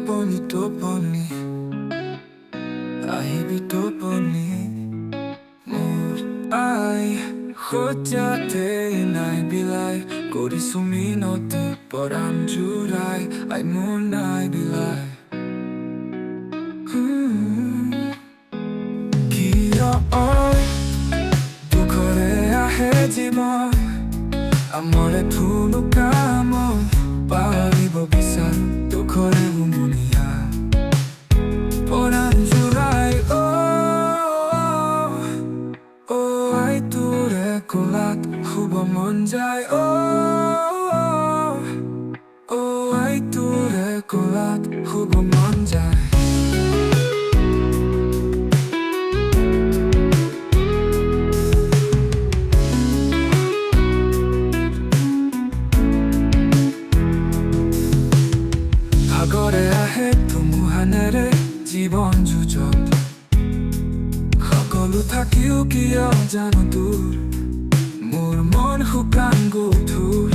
toponi Ahibi toponi Mur ai Khotyate nai bilai Kori suminote Poram jurai Ai mun nai bilai Kira oi Tu kore ahe jibon Amore tunu kamo Paribo bisan Tu kore umunia Poram jurai Oh ai tu rekolat Hubo monjai Oh ai tu rekolat Hubo monjai Agore ahe tumu hanere jibon jujot সকলো থাকিও কিয় জানো দূৰ মোৰ মন শুকান গধুৰ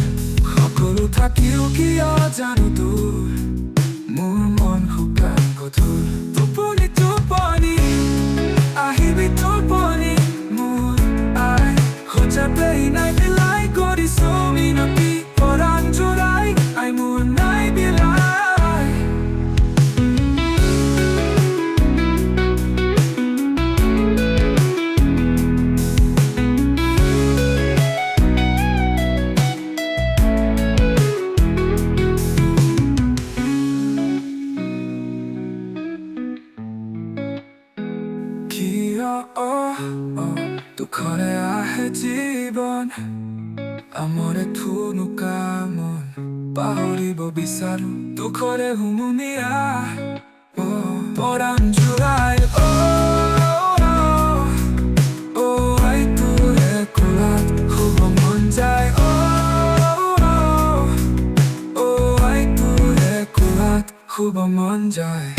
সকলো থাকিও কিয় জানো দূৰ মোৰ মন শুকান গধুৰ টোপনি টোপনি আহিবি টোপনি মোৰ আই খোজাতেই নাই বিলাই কৰিছো মিনতি পৰাণ জোৰাই আই মোৰ নাই বিলাই দুখৰে আহে জীৱন আমৰে থুনু কামন পাহৰিব বিচাৰো দুখৰে হুমুনিয়া পৰাণ জোৰাই আই তোৰে কোলাত শুব মন যায় আই তোৰে কোলাত শুব মন যায়